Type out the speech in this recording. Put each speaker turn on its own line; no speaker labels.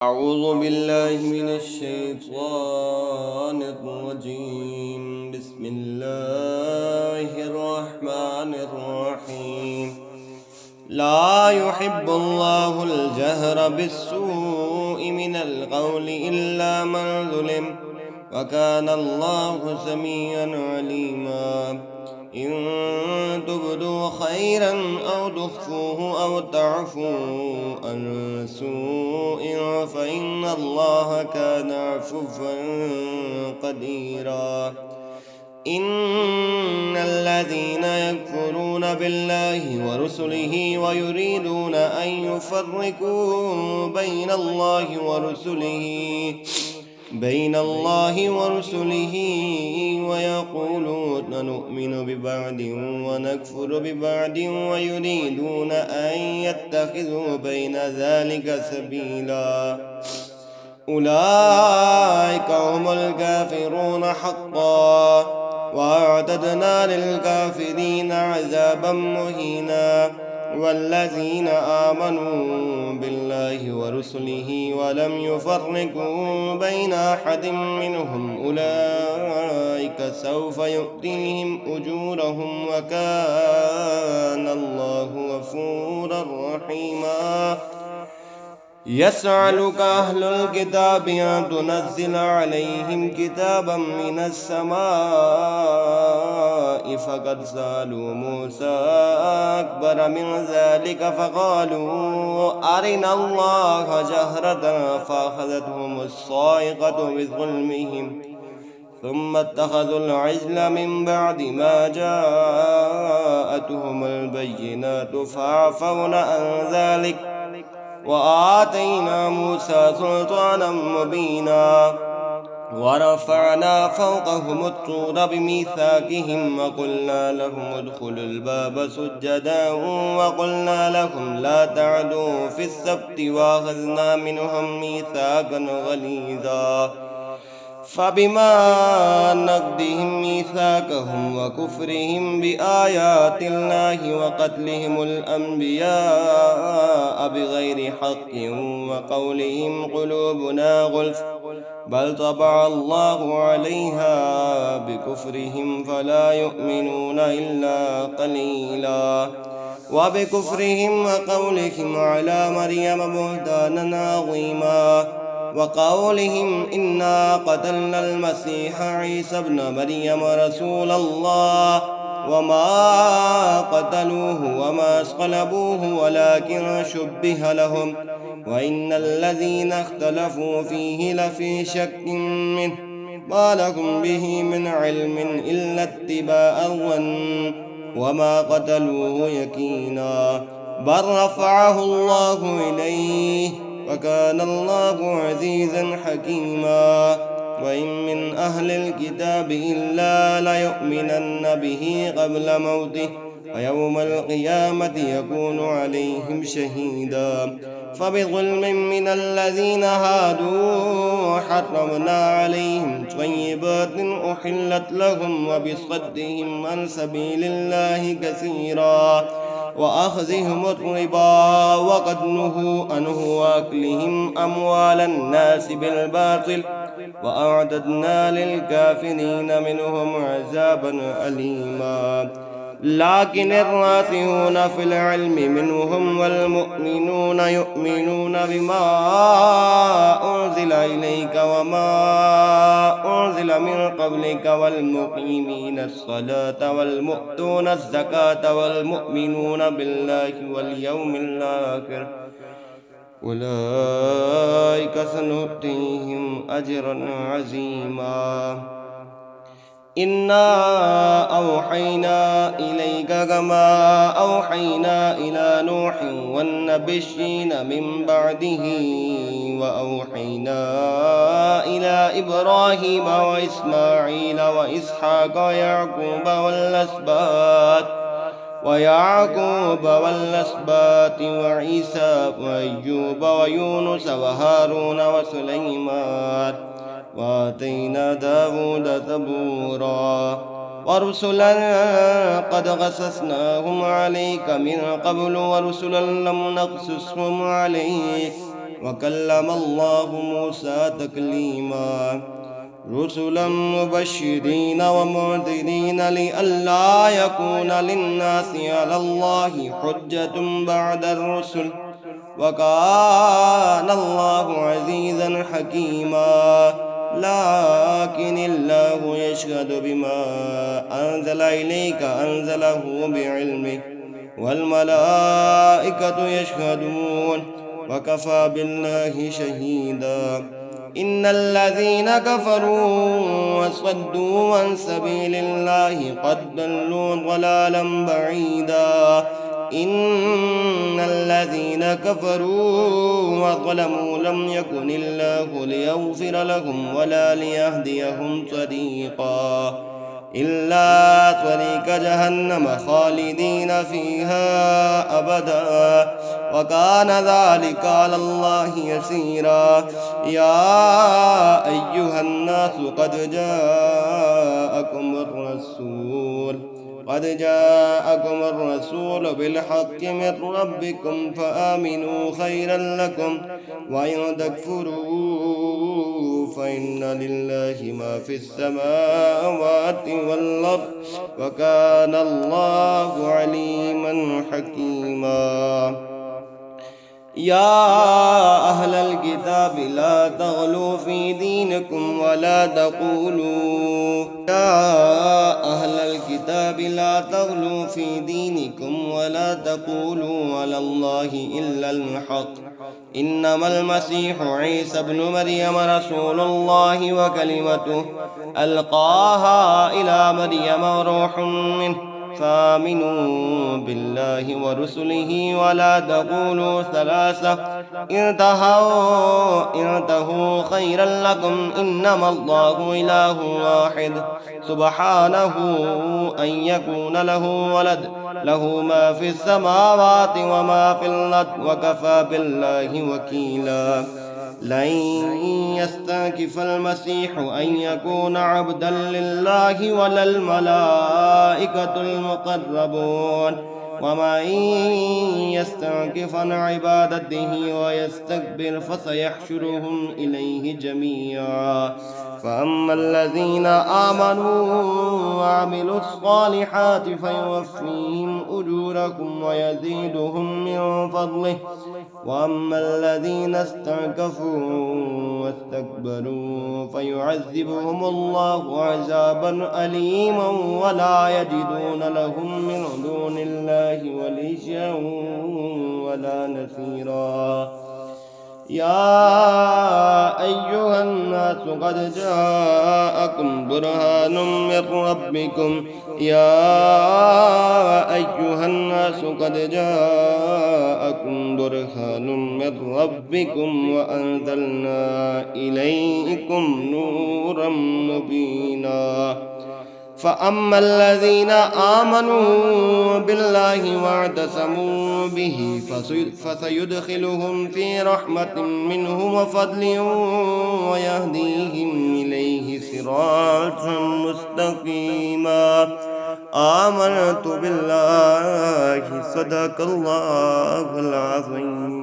أعوذ بالله من الشيطان الرجيم. بسم الله الرحمن الرحيم. لا يحب الله الجهر بالسوء من القول إلا من ظلم، وكان الله سميعا عليما. إن تبدوا خيرا أو تخفوه أو تعفوا عن سوء فإن الله كان عفوا قديرا. إن الذين يكفرون بالله ورسله ويريدون أن يفرقوا بين الله ورسله ويقولون نؤمن ببعض ونكفر ببعض ويريدون أن يتخذوا بين ذلك سبيلا. أولئك هم الكافرون حقا، وأعتدنا للكافرين عذابا مهينا. والذين آمنوا بالله ورسله ولم يفرقوا بين أحد منهم أولئك سوف يؤتيهم أجورهم، وكان الله غفورا رحيما. يسألك أهل الكتاب أن تنزل عليهم كتابا من السماء، فقد سألوا موسى أكبر من ذلك فقالوا أرنا الله جهرة فأخذتهم الصاعقة بظلمهم، ثم اتخذوا العجل من بعد ما جاءتهم البينات فعفونا عن ذلك، وآتينا موسى سلطانا مبينا. ورفعنا فوقهم الطور بميثاقهم وقلنا لهم ادخلوا الباب سجدا وقلنا لهم لا تعدوا في السبت وأخذنا منهم ميثاقا غليظا. فبما نقضهم ميثاقهم وكفرهم بآيات الله وقتلهم الأنبياء بغير حق وقولهم قلوبنا غلف، بل طبع الله عليها بكفرهم فلا يؤمنون إلا قليلا. وبكفرهم وقولهم على مريم بهتانا عظيما، وقولهم إنا قتلنا المسيح عيسى ابن مريم رسول الله وما قتلوه وما صلبوه ولكن شبه لهم، وإن الذين اختلفوا فيه لفي شك منه، ما لهم به من علم إلا اتباع الظن، وما قتلوه يقينا، بل رفعه الله إليه، وكان الله عزيزا حكيما. وإن من أهل الكتاب إلا ليؤمنن به قبل موته، ويوم القيامة يكون عليهم شهيدا. فبظلم من الذين هادوا حرمنا عليهم طيبات أحلت لهم، وبصدهم عن سبيل الله كثيرا، وأخذهم الربا وقد نهوا عنه وأكلهم أموال الناس بالباطل، وأعتدنا للكافرين منهم عذابا أليما. لكن الراسخون في العلم منهم والمؤمنون يؤمنون بما أنزل إليك وما أنزل من قبلك والمقيمين الصلاة والمؤتون الزكاة والمؤمنون بالله واليوم الآخر، أولئك سنؤتيهم أجرا عظيما. إنا أوحينا إليك كما أوحينا إلى نوح والنبيين من بعده، وأوحينا إلى إبراهيم وإسماعيل وإسحاق ويعقوب والأسباط وعيسى وأيوب ويونس وهارون وسليمان، وآتينا داود زبورا. ورسلا قد قصصناهم عليك من قبل ورسلا لم نقصصهم عليك، وكلم الله موسى تكليما رسلا مبشرين ومنذرين لئلا يكون للناس على الله حجة بعد الرسل وكان الله عزيزا حكيما لكن الله يشهد بما أنزل إليك أنزله بعلمه والملائكة يشهدون وكفى بالله شهيدا إن الذين كفروا وصدوا عن سبيل الله قد ضلوا ضلالا بعيدا إن الذين كفروا وظلموا لم يكن الله ليغفر لهم ولا ليهديهم طريقا إلا طريق جهنم خالدين فيها أبدا وكان ذلك على الله يسيرا يا أيها الناس قد جاءكم الرسول بالحق من ربكم فآمنوا خيرا لكم وإن تكفروا فإن لله ما في السماوات والأرض وكان الله عليما حكيما يا أهل الكتاب لا تغلوا في دينكم ولا تقولوا على الله إلا الحق إنما المسيح عيسى ابن مريم رسول الله وكلمته ألقاها إلى مريم وروح منه فآمنوا بالله ورسله ولا تقولوا ثلاثة انتهوا خيرا لكم إنما الله إله واحد سبحانه أن يكون له ولد له ما في السماوات وما في الأرض وكفى بالله وكيلا لن يستنكف المسيح أن يكون عبدا لله ولا الملائكة المقربون ومن يستنكف عن عبادته ويستكبر فسيحشرهم إليه جميعا فأما الذين آمنوا وعملوا الصالحات فيوفيهم أجورهم ويزيدهم من فضله وأما الذين استنكفوا واستكبروا فيعذبهم الله عذابا أليما ولا يجدون لهم من دون الله وليا ولا نصيرا يا أيها الناس قد جاءكم برهان من ربكم وأنزلنا إليكم نورا مبينا فأما الذين آمنوا بالله واعتصموا به فسيدخلهم في رحمة منه وفضل ويهديهم إليه صراطا مستقيما آمنت بالله صدق الله العظيم.